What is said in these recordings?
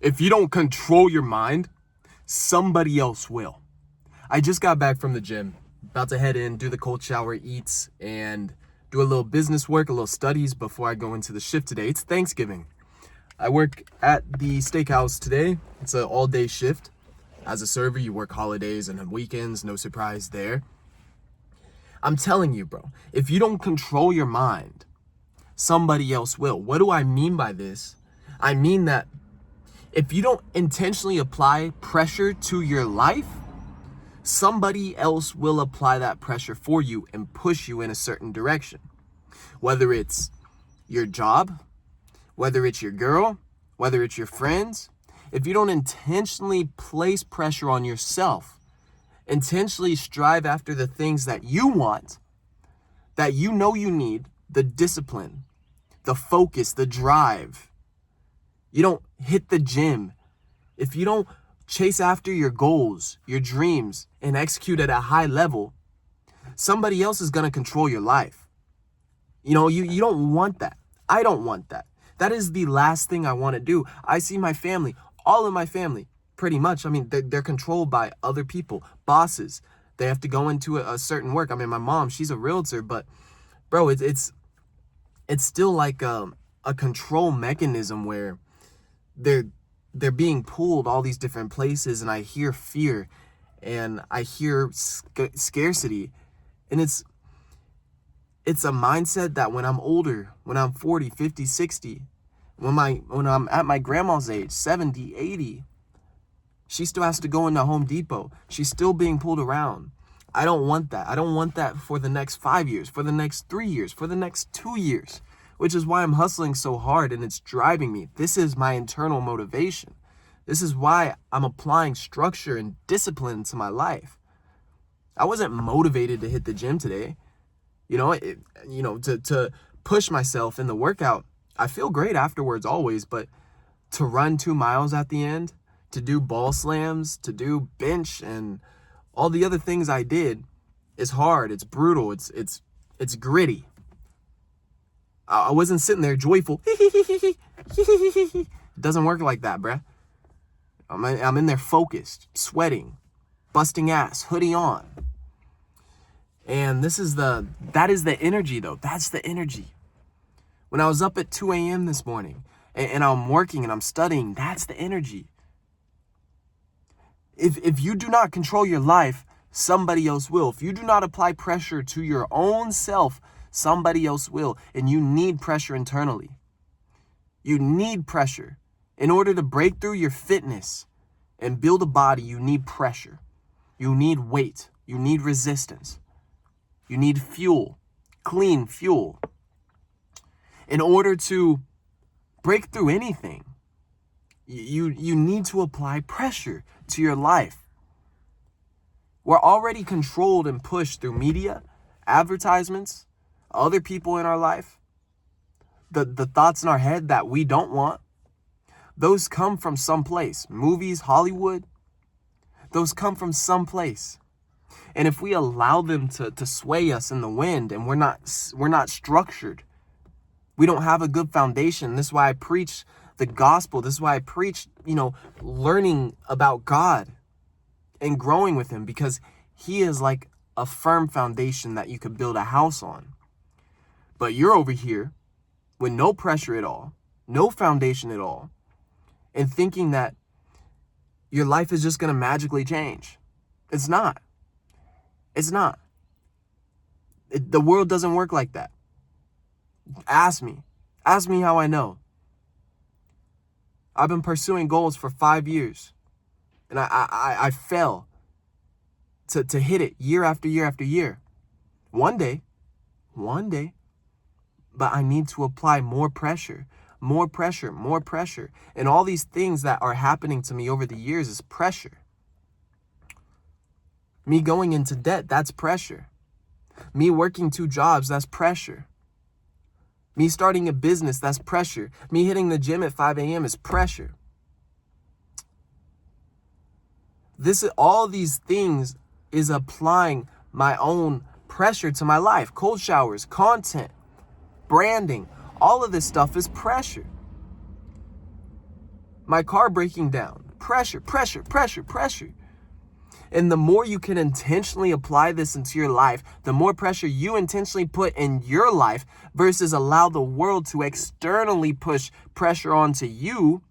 If you don't control your mind, somebody else will. I just got back from the gym, about to head in, do the cold shower, eat, and do a little business work, a little studies before I go into the shift today. It's Thanksgiving. I work at the steakhouse today. It's an all-day shift. As a server, you work holidays and on weekends, no surprise there. I'm telling you, bro, if you don't control your mind, somebody else will. What do I mean by this? I mean that if you don't intentionally apply pressure to your life, somebody else will apply that pressure for you and push you in a certain direction. Whether it's your job, whether it's your girl, whether it's your friends, if you don't intentionally place pressure on yourself, intentionally strive after the things that you want, that you know you need, the discipline, the focus, the drive. You don't hit the gym. If you don't chase after your goals, your dreams, and execute at a high level, somebody else is going to control your life. You don't want that. I don't want that. That is the last thing I want to do. I see my family, all of my family, pretty much. I mean, they're controlled by other people, bosses. They have to go into a certain work. I mean, my mom, she's a realtor, but bro, it's still like a control mechanism where they're being pulled all these different places, and I hear fear and I hear scarcity, and it's a mindset that when I'm older, when I'm 40, 50, 60, when I'm at my grandma's age, 70, 80, she still has to go into Home Depot. She's still being pulled around. I don't want that. I don't want that for the next 5 years, for the next 3 years, for the next 2 years, which is why I'm hustling so hard and it's driving me. This is my internal motivation. This is why I'm applying structure and discipline to my life. I wasn't motivated to hit the gym today. To push myself in the workout. I feel great afterwards always, but to run 2 miles at the end, to do ball slams, to do bench and all the other things I did is hard. It's brutal. It's gritty. I wasn't sitting there joyful. It doesn't work like that, bruh. I'm in there focused, sweating, busting ass, hoodie on. And that is the energy though. That's the energy. When I was up at 2 a.m. this morning and I'm working and I'm studying, that's the energy. If you do not control your life, somebody else will. If you do not apply pressure to your own self, somebody else will. And you need pressure internally. You need pressure. In order to break through your fitness and build a body, you need pressure. You need weight. You need resistance. You need fuel, clean fuel. In order to break through anything, you need to apply pressure to your life. We're already controlled and pushed through media, advertisements, other people in our life. The thoughts in our head that we don't want, those come from someplace. Movies, Hollywood, those come from someplace. And if we allow them to sway us in the wind and we're not structured, we don't have a good foundation. This is why I preach the gospel. This is why I preach, learning about God and growing with him, because he is like a firm foundation that you could build a house on. But you're over here with no pressure at all, no foundation at all, and thinking that your life is just going to magically change. It's not. It's not. The world doesn't work like that. Ask me. Ask me how I know. I've been pursuing goals for 5 years. And I fail to hit it year after year after year. One day. But I need to apply more pressure. And all these things that are happening to me over the years is pressure. Me going into debt, that's pressure. Me working 2 jobs, that's pressure. Me starting a business, that's pressure. Me hitting the gym at 5 a.m. is pressure. All these things is applying my own pressure to my life. Cold showers, content, branding, all of this stuff is pressure. My car breaking down. Pressure, pressure, pressure, pressure. And the more you can intentionally apply this into your life, the more pressure you intentionally put in your life versus allow the world to externally push pressure onto you,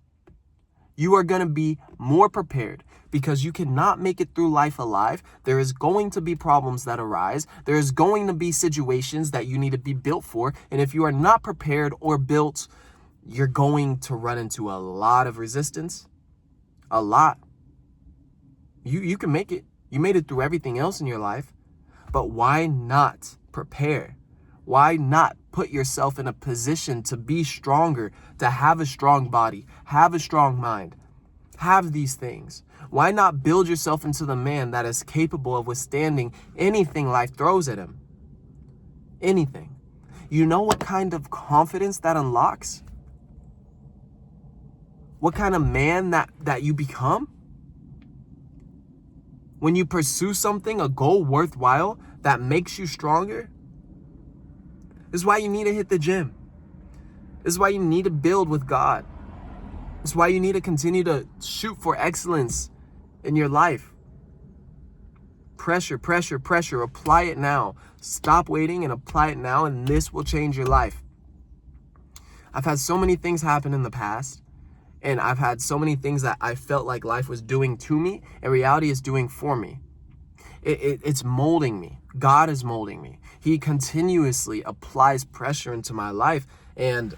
you are going to be more prepared, because you cannot make it through life alive. There is going to be problems that arise. There is going to be situations that you need to be built for. And if you are not prepared or built, you're going to run into a lot of resistance. A lot. You can make it. You made it through everything else in your life. But why not prepare? Why not put yourself in a position to be stronger, to have a strong body, have a strong mind, have these things? Why not build yourself into the man that is capable of withstanding anything life throws at him? Anything. You know what kind of confidence that unlocks? What kind of man that you become? When you pursue something, a goal worthwhile that makes you stronger. This is why you need to hit the gym. This is why you need to build with God. This is why you need to continue to shoot for excellence in your life. Pressure, pressure, pressure. Apply it now. Stop waiting and apply it now, and this will change your life. I've had so many things happen in the past, and I've had so many things that I felt like life was doing to me, and reality is doing for me. It's molding me. God is molding me. He continuously applies pressure into my life, and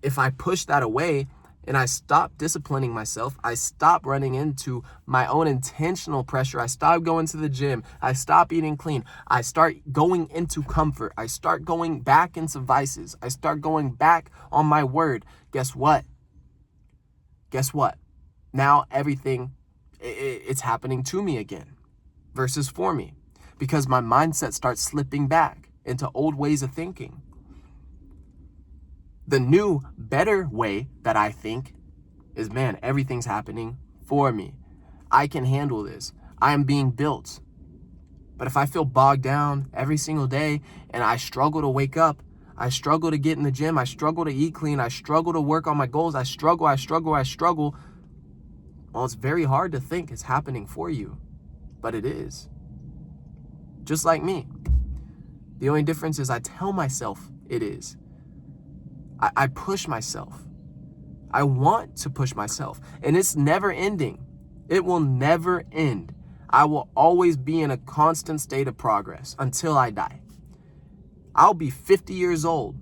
if I push that away and I stop disciplining myself, I stop running into my own intentional pressure, I stop going to the gym, I stop eating clean, I start going into comfort, I start going back into vices, I start going back on my word, guess what? Guess what? Now everything, it's happening to me again versus for me, because my mindset starts slipping back into old ways of thinking. The new, better way that I think is, man, everything's happening for me. I can handle this. I am being built. But if I feel bogged down every single day and I struggle to wake up, I struggle to get in the gym, I struggle to eat clean, I struggle to work on my goals, I struggle, well, it's very hard to think it's happening for you, but it is. Just like me. The only difference is I tell myself it is. I push myself. I want to push myself, and it's never ending. It will never end. I will always be in a constant state of progress until I die. I'll be 50 years old.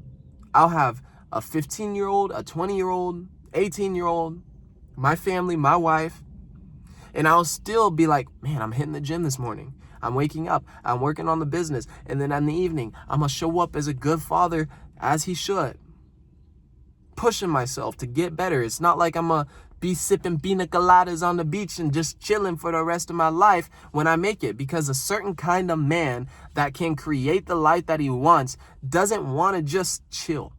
I'll have a 15-year-old, a 20-year-old, 18-year-old, my family, my wife, and I'll still be like, man, I'm hitting the gym this morning. I'm waking up. I'm working on the business. And then in the evening, I'm going to show up as a good father as he should. Pushing myself to get better. It's not like I'm going to be sipping pina coladas on the beach and just chilling for the rest of my life when I make it, because a certain kind of man that can create the life that he wants doesn't want to just chill.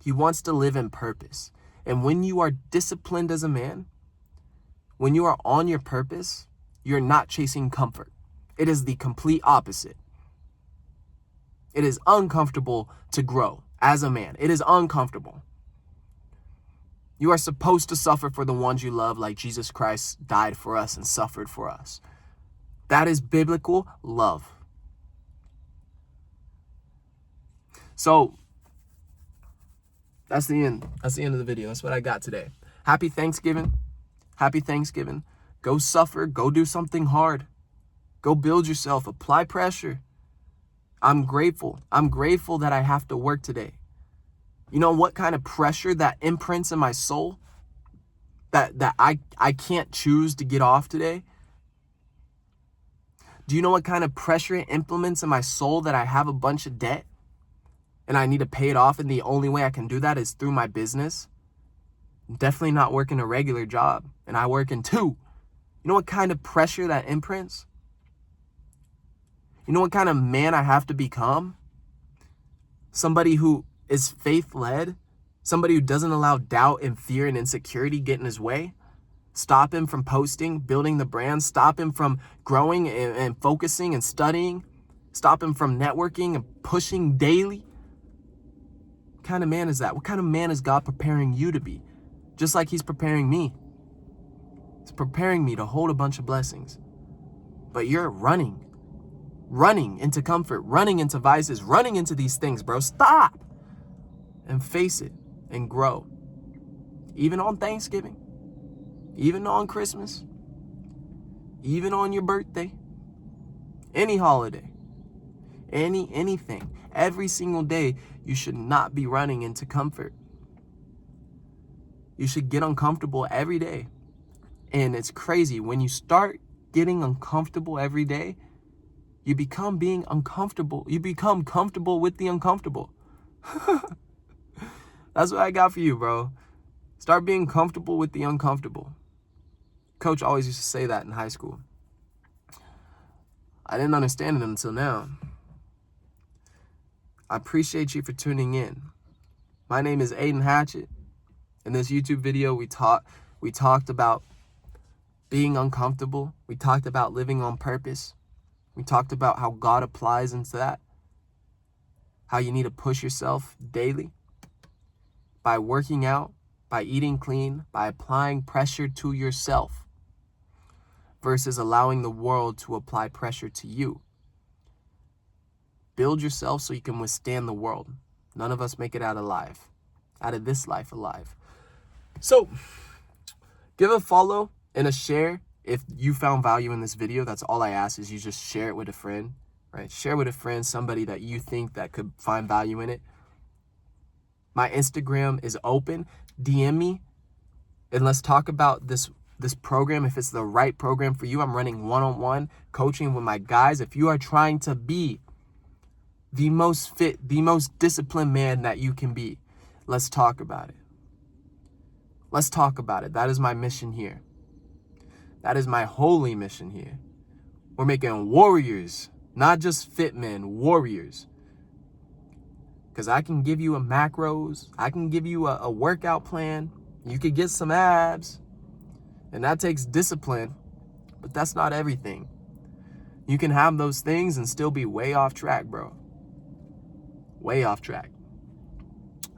He wants to live in purpose. And when you are disciplined as a man, when you are on your purpose, you're not chasing comfort. It is the complete opposite. It is uncomfortable to grow as a man. It is uncomfortable. You are supposed to suffer for the ones you love, like Jesus Christ died for us and suffered for us. That is biblical love. So that's the end. That's the end of the video. That's what I got today. Happy Thanksgiving. Happy Thanksgiving. Go suffer. Go do something hard. Go build yourself. Apply pressure. I'm grateful. I'm grateful that I have to work today. You know what kind of pressure that imprints in my soul? That I can't choose to get off today? Do you know what kind of pressure it implements in my soul that I have a bunch of debt and I need to pay it off, and the only way I can do that is through my business? I'm definitely not working a regular job, and I work in two. You know what kind of pressure that imprints? You know what kind of man I have to become? Somebody who is faith-led, somebody who doesn't allow doubt and fear and insecurity get in his way, stop him from posting, building the brand, stop him from growing and focusing and studying, stop him from networking and pushing daily. What kind of man is that? What kind of man is God preparing you to be? Just like he's preparing me. It's preparing me to hold a bunch of blessings. But you're running into comfort, running into vices, running into these things, bro. Stop and face it and grow. Even on Thanksgiving, even on Christmas, even on your birthday, any holiday, anything, every single day, you should not be running into comfort. You should get uncomfortable every day. And it's crazy. When you start getting uncomfortable every day, you become being uncomfortable. You become comfortable with the uncomfortable. That's what I got for you, bro. Start being comfortable with the uncomfortable. Coach always used to say that in high school. I didn't understand it until now. I appreciate you for tuning in. My name is Aiden Hatchett. In this YouTube video, we talked about being uncomfortable. We talked about living on purpose. We talked about how God applies into that. How you need to push yourself daily by working out, by eating clean, by applying pressure to yourself versus allowing the world to apply pressure to you. Build yourself so you can withstand the world. None of us make it out of this life alive. So, give a follow and a share if you found value in this video. That's all I ask, is you just share it with a friend, right? Share with a friend, somebody that you think that could find value in it. My Instagram is open. DM me and let's talk about this program. If it's the right program for you, I'm running one-on-one coaching with my guys. If you are trying to be the most fit, the most disciplined man that you can be, let's talk about it. Let's talk about it. That is my mission here. That is my holy mission here. We're making warriors, not just fit men, warriors. Because I can give you a macros. I can give you a workout plan. You could get some abs. And that takes discipline. But that's not everything. You can have those things and still be way off track, bro. Way off track.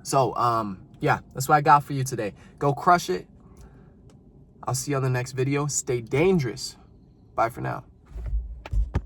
So, yeah, that's what I got for you today. Go crush it. I'll see you on the next video. Stay dangerous. Bye for now.